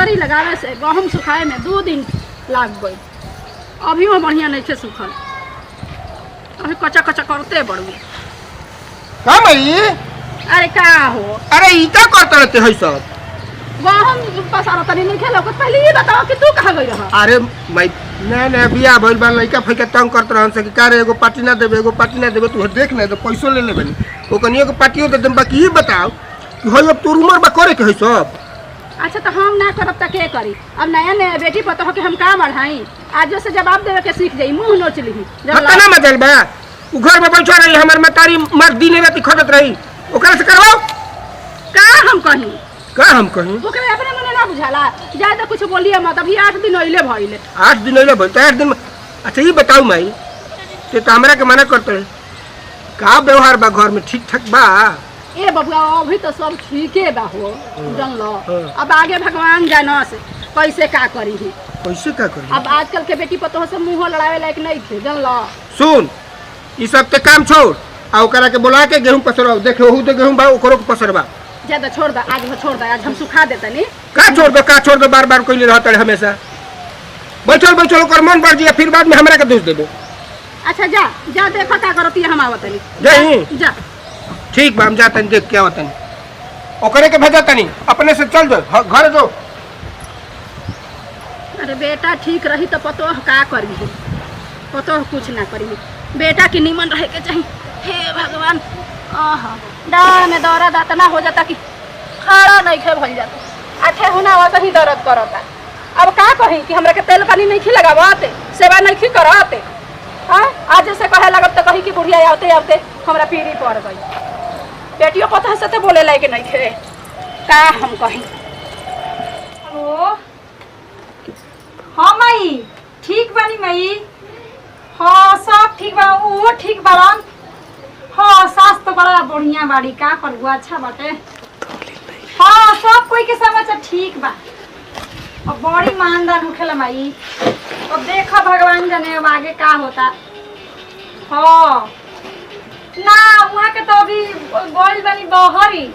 मतारी लगावे से गहूम सुखाए में 2 दिन लाग गई। अभी वो बढ़िया नहीं थे सूखल, अभी कच्चा कच्चा करते बड़ू। का मई? अरे का हो? अरे ई का करते रहते है सब? गहूम पसारा तनी नहीं खेलो। पहले ये बताओ कि तू कहाँ गई रहा? अरे मई ना बिया भइल बा, लइका फइका तंग करत रहन से कि का रे एगो पार्टी ना देबे, एगो पार्टी ना देबे। तू देख ना तो पैसो ले लेबे, ओ कनियो के पार्टियो दे देम। बाकी ये बताओ कि होय अब तोर उमर बा करे के है सब? अच्छा तो हम ना करब त के करी? अब नया नया बेटी पता हो कि हम का बढ़ाई? आज से जवाब देवे के सीख जाई, मुंह नोच ली। तना मजल बा उ घर में बैठा रही, हमर मतारी मर दिन रात खटत रही, ओकरा से करवाओ। का हम कहीं? का हम कहीं? ओकरे अपने मने ना बुझाला जाए तो कुछ बोलिए मत। अभी 8 दिन ओइले भइले। 8 दिन ओइले भइल त 8 दिन। अच्छा ये बताओ माई, ते तो हमरा के मना करते है, का व्यवहार बा घर में ठीक ठाक बा? ए बबुआ अभी तो सब ठीके बा हो, जन लो। अब आगे भगवान जानो से कैसे का करी ही। कैसे का करी? अब आजकल के बेटी पतोह से मुंह लड़ावे लायक नहीं थे, जन लो। सुन ई सब ते काम छोड़ आ ओकरा के बुला के गेहूं पसरवाओ। देख ओहू तो गेहूं बा, ओकरो के पसरवा। ज्यादा छोड़ दे, आज छोड़ दे, आज हम सुखा देते नी। का छोड़ दो बार बार कोई रहता है हमेशा। बैठल ओकर मन बढ़ जाए, फिर बाद में हमरा के दोष देबे। अच्छा जा देखो का करती हम आवतनी। जही जा ठीक बा, हम जातनी देख के आवतनी। ओकरे के भेजतनी, अपने से चल जाओ घर जो। अरे बेटा ठीक रही तो पतोह का करी? पतोह कुछ ना करी। बेटा की निमन रहे के चाहिए। हे भगवान, डाँड में दर्द इतना हो जाता कि खड़ा नहीं खे भल जाता। अच्छे होना वैसे ही दर्द करता। अब का कही कि हमरा के तेल पानी नहीं खी लगावते, सेवा नहीं खी करते। आज से कहे लगब तो कही कि बुढ़िया आवते आवते हमरा पीड़ी पड़ गई। बेटियों पता से तो बोले लायक नहीं खे, का हम कही? हेलो हाँ माई, ठीक बानी माई? हाँ सब ठीक बा, वो ठीक बाड़न। हाँ सास तो बड़ा बढ़िया बाड़ी, का करबू, अच्छा बाटे। हाँ सब कोई के समाचार ठीक बा। अब बड़ी ईमानदार होखेला माई। अब देखा भगवान जाने अब आगे का होता। हाँ ना वहाँ के तो अभी गइल बानी बहरी।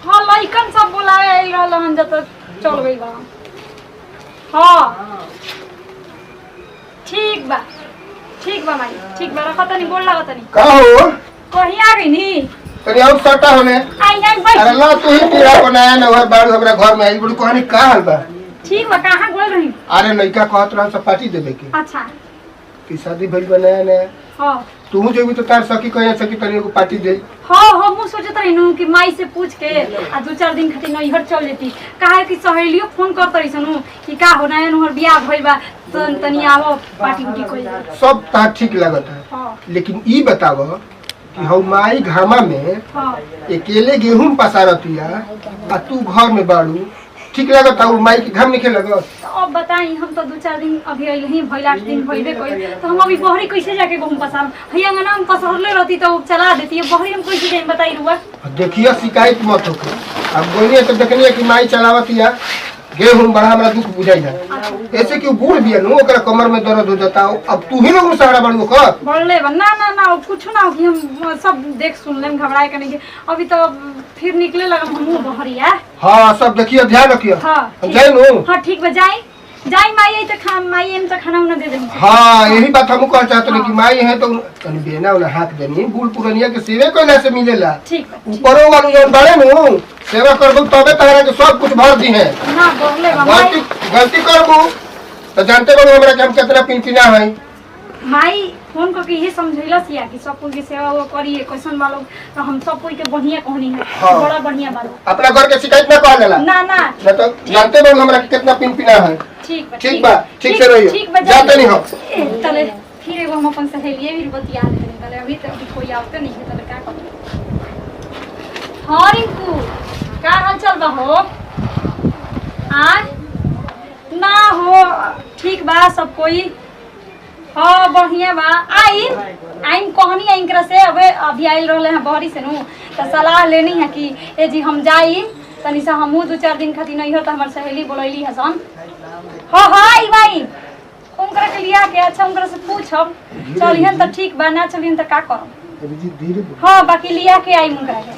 हाँ लइकन सब बुलाए आइल रहलन जब तो चल गई बा। हाँ ठीक बा माई, ठीक बा। रखा तनी, गोल लगा तनी। का हो? कहीं आ गई नी? तनी और सटा होने। आई बैठ। अरे ला तू ही पीड़ा बनाया ना और बार हमरा घर में आई बड़ी कहानी का हाल बा? ठीक बा, कहां गोल रही? अरे लइका कहत रहन सब पार्टी देबे के। अच्छा की शादी भइल बनाया ना। हां तू जो भी तो तार सकी कहे सकी तनी को पार्टी दे। हाँ हम सोचत रही कि माई से पूछ के आ 2-4 दिन खातिर नैहर चल जेती। काहे कि सहेलियो फोन करत रही सनु कि का हो नया नहर बियाह भइल बा, तनी आवो पार्टी उटी कोई। सब ता ठीक लागत है। हाँ लेकिन ई बताव कि हम माई घामा में हाँ अकेले गेहूं पसारतिया आ तू घर में बाड़ू, ठीक लागत है? माई के घाम नहीं लगत? तो अब बताई, हम तो 2-4 दिन अभी अइल ही, भइल 8 दिन भइले कोई। तो हम अभी बहरी कैसे जाके गहूं पसार? हई अंगना में पसरले रहती तो चला देती। अब बहरी हम कैसे जाई बताई रुआ? देखिए शिकायत मत होके। अब बोलिए तो देखनिए कि माई चलावतिया गेहूं बड़ा हमरा दुख बुझाई है। ऐसे क्यों बूढ़ बिया नु ओकरा कमर में दर्द हो जाता। अब तू ही लोग सहारा बड़ू कर बोलले ना कुछ ना हो कि हम सब देख सुन लेम, घबराए के नहीं। अभी तो फिर निकले लगा हम बहरिया। हाँ सब देखिए, ध्यान रखिए। हाँ जाए नु। हाँ ठीक बा, जाई माई आई तो माई एम तो खाना उना दे देनी। हाँ यही बात हम कह चाहते हैं कि माई है तो कनी बेना उना हाथ देनी। बूढ़ पुरनिया के सेवे कोइला से मिलेला। ठीक बा। ऊपरो वाली जौन बड़े नु सेवा करबू तबे तहरा के सब कुछ भर दी है ना बोलले बा गलती करबू तो जानते बड़ू हमरा के हम कितना पिनपिना है। माई फोन करके ये समझैलस या कि सब कोई के सेवा वो करिए कैसन वालो। तो हम सब कोई के बढ़िया कहनी है। हाँ। बड़ा बढ़िया वालो। अपना घर के शिकायत ना कह देला ना तो जानते बड़ू हमरा के कितना पिनपिना है। ठीक बा, ठीक से रहियो। जाते नहीं हो तले फिर एगो हम अपन सहेलिए भी बतिया देते। तले अभी कोई आवते नहीं है, तले का कर। हाँ रिंकू का हाल चल बा हो? आज ना हो ठीक बा सब कोई। हाँ बढ़िया बा। आइन कहनी है इनकरा से अभी आइल रहले हैं बहरी से नु तो सलाह लेनी है कि ए जी हम जाई तनी से हमहू 2-4 दिन खातिर नहीं हो तो हमार सहेली बोलैली है सन। हाँ आई भाई उनकरा के लिया के। अच्छा उनकरा से पूछब चलिहन तो ठीक बा, ना चलिहन तो का करब। हाँ बाकी लिया के आई उनकरा के।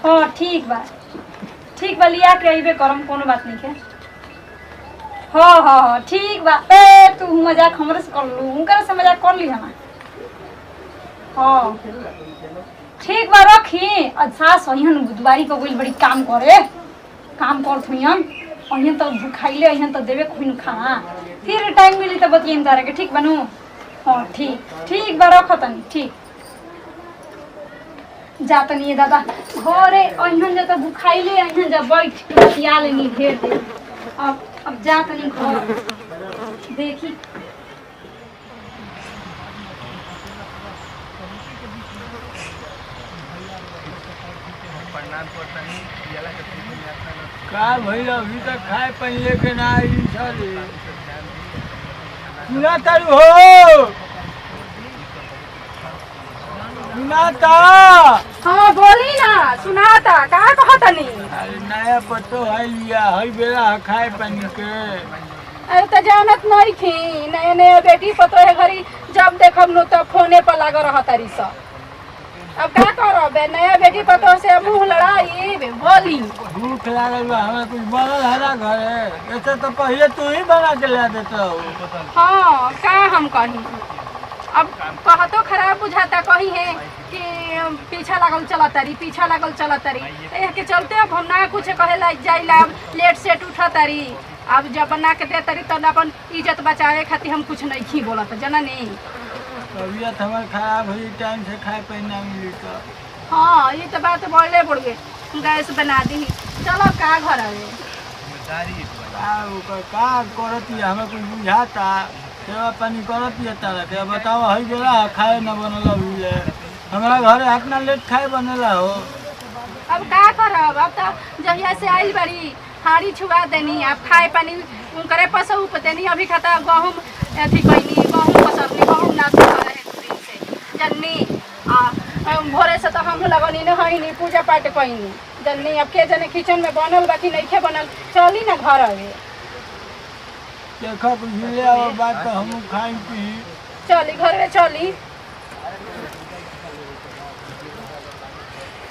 हाँ ठीक बा। ठीक बा लिया के अइबे करम कोनो बात नहीं है। हाँ ठीक बा। ए तू मजाक हमरे से कर लू उनकर से मजाक कर ली हम। हाँ ठीक बा रखी। अच्छा सहियन बुधवारी को बोल बड़ी काम करे काम कर थुइयन अहियन तो भूखाइले अहियन तो देवे कोई न खा फिर टाइम मिली तो बतियन तारे के ठीक बनू। हाँ ठीक बा रख तनी ठीक जा तनी दादा घरे अहियन जब भूखाइले अहियन जब बैठ के बतिया लेनी ढेर दे। अब जा तनी घर देखी का भइल अभी तक खाए पानी लेके ना आई छले सुना तारू हो सुनाता। हाँ बोली ना सुनाता का कहतनी। अरे नया पतो है लिया है बेला खाए पानी के। अरे तो जानत नहीं थी नया नया बेटी पतो है घरी जब देखब नु तो फोने पर लगा रहा तारी सा। अब क्या करो बे नया बेटी पतो से मुंह लड़ाई बोली। भूख लागल बा हमें कुछ बनल हरा घरे ऐसे तो पहले तू ही बना के ला देता हो। हाँ का हम कही अब कहतो खराब बुझाता कही है कि पीछा लागल चला तारी के चलते अब हम ना कुछ कहे ला जाइला लेट सेट उठा तारी। अब जब बना के दे तारी तो अपन इज्जत बचावे खातिर हम कुछ नहीं खी बोलत जना नहीं। तबीयत हमार खराब हुई टाइम से खाए पानी ना मिली तो। हाँ ये तो बात बोले बुढ़े गैस बना दी चलो का घर आवे का करती हमें कुछ बुझाता सेवा पानी करती तारा के बताओ हई बेला खाए न बनल हुई हमारा घर इतना लेट खाए बनेला हो। अब का करब अब तो जहिया से आई बड़ी हाड़ी छुआ देनी अब खाए पानी उनकरे पसऊ देनी अभी खाता गहूँ अथी कैनी गहूँ पसरनी गहूँ ना रहे दिन से जन्नी भोरे से तो हम लगनी न हईनी पूजा पाठ कैनी जन्नी अब के जने किचन में बनल बाकी नहीं बनल चली ना घर आवे देखो कुछ ले आओ बात तो हम खाई पी चली घर में चली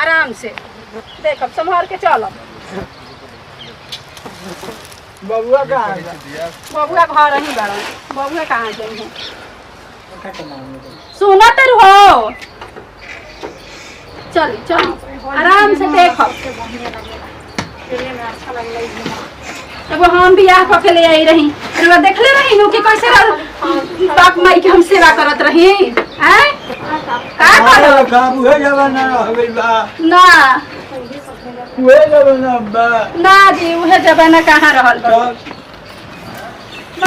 आराम से देखब संभाल के चलब। बबुआ कहाँ है? बबुआ घर ही बड़ा बबुआ कहाँ जाई सुना तर हो चली आराम से देखब। एगो हम बियाह कऽ के ले आई रही रुआ देखले रही नु कि कैसे बाप माई के हम सेवा करत रही हैं का करो का बुहे जवाना रह गइल बा ना बुहे जवाना बा ना जी उहे जमाना कहाँ रहल बा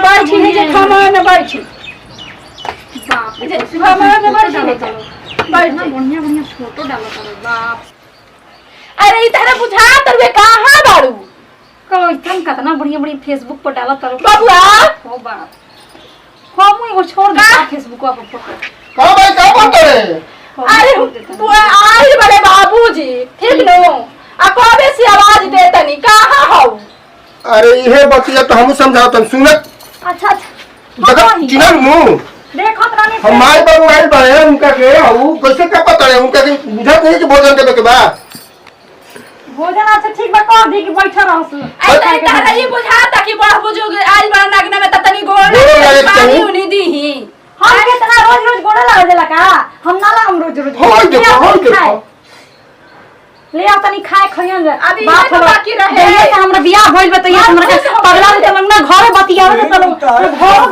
बैठी है जे खमान बैठी बाप रे खमान बैठी बढ़िया फोटो डालत रे बाप। अरे इधर बुझा तरवे कहाँ बाड़ू कइथन कितना बढ़िया फेसबुक पर डालत करो बबुआ हो बाप हम एगो छोड़ दे फेसबुक पर फोटो का भाई का बोलते रे। अरे आई बड़े बाबूजी ठीक नो आ कबे से आवाज देतनी कहाँ हो। अरे इहे बतिया तो हम समझाओ तुम सुनत अच्छा देखो चिनन नु देखत रानी हमारे बाबू आई बड़े उनका के हऊ कैसे का पता है उनका के बुझत नहीं कि भोजन देवे के बा भोजन अच्छा ठीक बा कर दी कि बैठा रहस ऐसा तारा ये बुझाता कि बड़ा बुजुर्ग आज बड़ा नागना में ततनी गोड़ पानी उनी दीही हम कितना रोज गोड़ा लगा देला का हम ना ला हम रोज होय देखो ले आ तनी खाए खइयन जा अभी ये तो बाकी रहे हमरा बियाह भइल बा त ये हमरा के पगला दे ना घर बतियावे त घर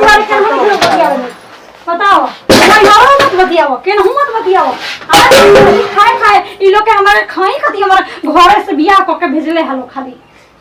घर के हम बतियावे बताओ भाई हो मत बतियाओ केनहु मत बतियाओ खाए खाए ई लोग के हमारे खाई खाती हमारे घर से बियाह क के भेजले हलो खाली।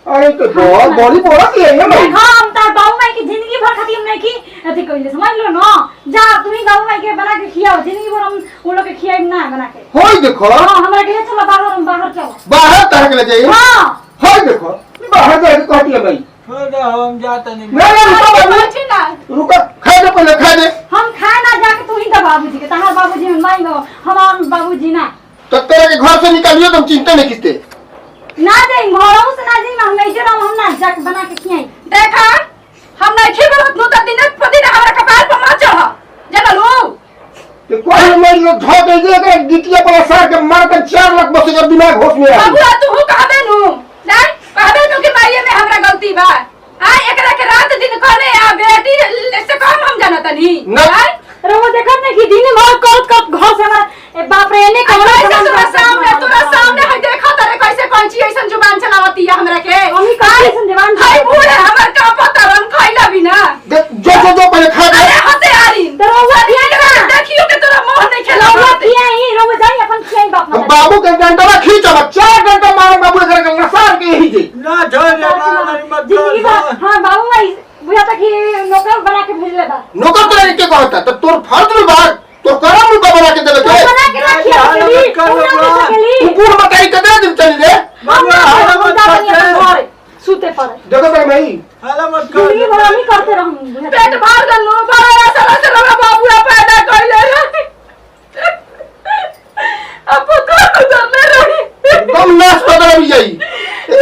अरे तो बहुत बड़ी बोला कि है भाई हम तार बाबू माई की जिंदगी भर खाती हम नहीं की अथी कइले समझ लो ना जा तुम ही बाबू माई के बना के खियाओ जिंदगी भर हम उन लोग के खियाई ना बना के। होय देखो हां हमरा के ले चलो बाहर हम बाहर चलो बाहर तरह के ले जाइए हां होय देखो बाहर जाके कहती है भाई छोड़ दो हम जाते नहीं ना बैठी ना रुको खा दे पहले खा दे हम खाए ना जाके तू ही तो बाबूजी के तहार बाबूजी हम नहीं हो हमार बाबूजी ना तो तेरे के घर से निकालियो तुम चिंता नहीं किसते ना दे घरों से ना दे हम नहीं जरा हम ना जाके बना के खियाई देखा हम नहीं खे बोलत नु त दिन प्रति हमरा कपाल पर मार चढ़ जनलू तो कोई मेरी लोग धो दे जे के गिटिया पर सर के मार के 4 लाख बस जब दिमाग होश में आ बाबू तू कहबे नु नहीं कहबे तो कि माये में हमरा गलती बा आ एकरा के रात दिन कहने आ बेटी से कम हम जानतनी ना। रउआ देखत नहीं कि दिन भर करत घर से हमारा बाप रे ने कमरा तोरा सामने है देखा तरे कैसे कौन चीज ऐसन जुबान चलावती है हमरा के मम्मी कैसे जवान हाय बूढ़े हमर का पता रन खइला बिना जो पहले खा दे। अरे हते आरी तो रउआ देखियो के तोरा मोह नहीं खेला रउआ किया ही रउआ जाई अपन खियाई बाप हम बाबू के डंडा खींच अब 4 घंटा मार बाबू घर के नसार के ही जी ना छोड़ दे मारी मत जिंदगी भर हां बाबू भाई बुझा तक नौकर बना के भेजले बा नौकर तोरा के कहता तो तोर फर्ज में बात तोर करम में बना के देबे के बना के ना खिया तू पूर्ण मताई के दे दिन चली दे सूते पर देखो भाई मैं हाला मत कर जिंदगी भर हम ही करते रहूं पेट भर गनो बड़ा सारा से हमरा बाबूया पैदा कइले अब तो जमे रही एकदम नाश कर दे जाई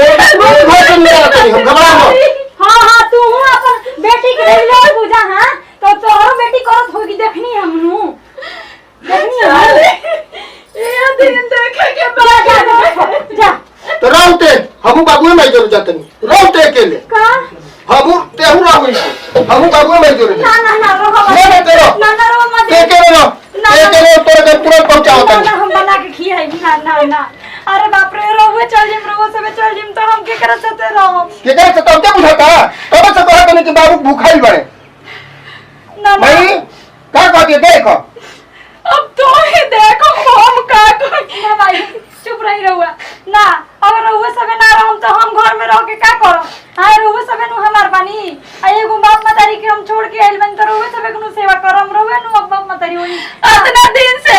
एक भाई से निकाल करी हम घबरा मत। हां तू हूं अपन बेटी के ले बुझा हां तो तोहरो बेटी करत होगी देखनी हमनु देखनी ये दिन देखे के बाद जा तो रहते हम बाबू में जरूर जाते नहीं रहते अकेले का हम तेहू रहू हम बाबू में जरूर ना रहो ना तेरो ना रहो मत के रो के रो तोरे के तुरंत पहुंचाओ ना हम बना के खियाई ना अरे बाप रे रोवे चल जिम तो हम के करत चते रहो के करे तो क्या बुझाता तब से कहत नहीं कि बाबू भूखाई बड़े ना नहीं का कहती देखो अब तो ही देखो हम का ना भाई चुप रही रहुआ ना अगर रहुआ सबे ना रहम तो हम घर में रह के का करम हां रहुआ सबे नु हमार बानी आ एगो बाप मतारी के हम छोड़ के आइल बन तो रहुआ सबे के नु सेवा करम रहुआ नु बाप मतारी होई इतना दिन से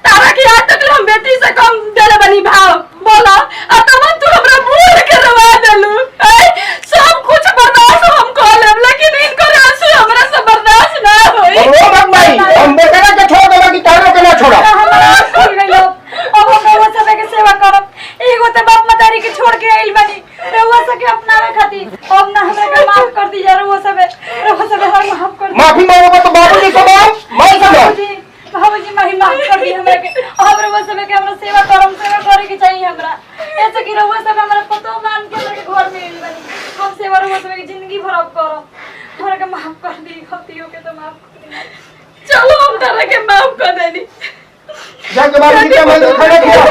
तारा की आज तक हम बेटी से कम देले बनी भाव बोला अब तो तू हमरा भूल के रवा देलू सब कुछ बर्दाश्त हम कर लेब लेकिन इनको आंसू हमरा से बर्दाश्त ना होई रो मत भाई हम बेचारा के छोड़ देबा कि तारो के ना छोड़ा हमारा भूल गइलो अब हम रहुआ सबे के सेवा करम एगो तो बाप मतारी के छोड़ के आइल बनी रहुआ सबके अपनावे खातिर अब ना हमरा के माफ कर दी रहुआ सबे हर माफ कर दी माफी मांगो तो बाबू जी को मैं समझ बाबूजी माही माफ कर दी हमरा के अब रहुआ सबे के हमरा सेवा करे के चाहिए हमरा ऐसे कि रहुआ सब हमरा पतो मान के हमरा के घर में आइल बनी हम सेवा रहुआ सबे की जिंदगी भर अब करो हमरा के माफ कर दी गलतियों के तो माफ कर दी चलो हम तारा के माफ कर देनी जाके बाबू जी के मैं खड़े किया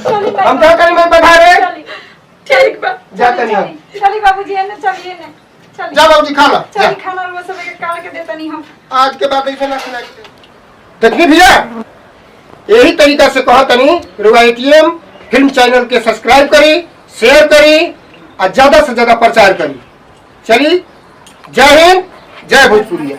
चली हम क्या करें मैं बैठा रहे चली ठीक बा जाते नहीं हम चली बाबूजी ने चलिए ने चली जा बाबू जी खा लो चली खाना रहुआ सबे के काट के देता नहीं हम आज के बाद ऐसे ना खिलाएंगे देखनी भैया यही तरीका से कहा तनी रुआ एटीएम फिल्म चैनल के सब्सक्राइब करी शेयर करी और ज्यादा से ज्यादा प्रचार करी चली जय हिंद जय भोजपुरिया।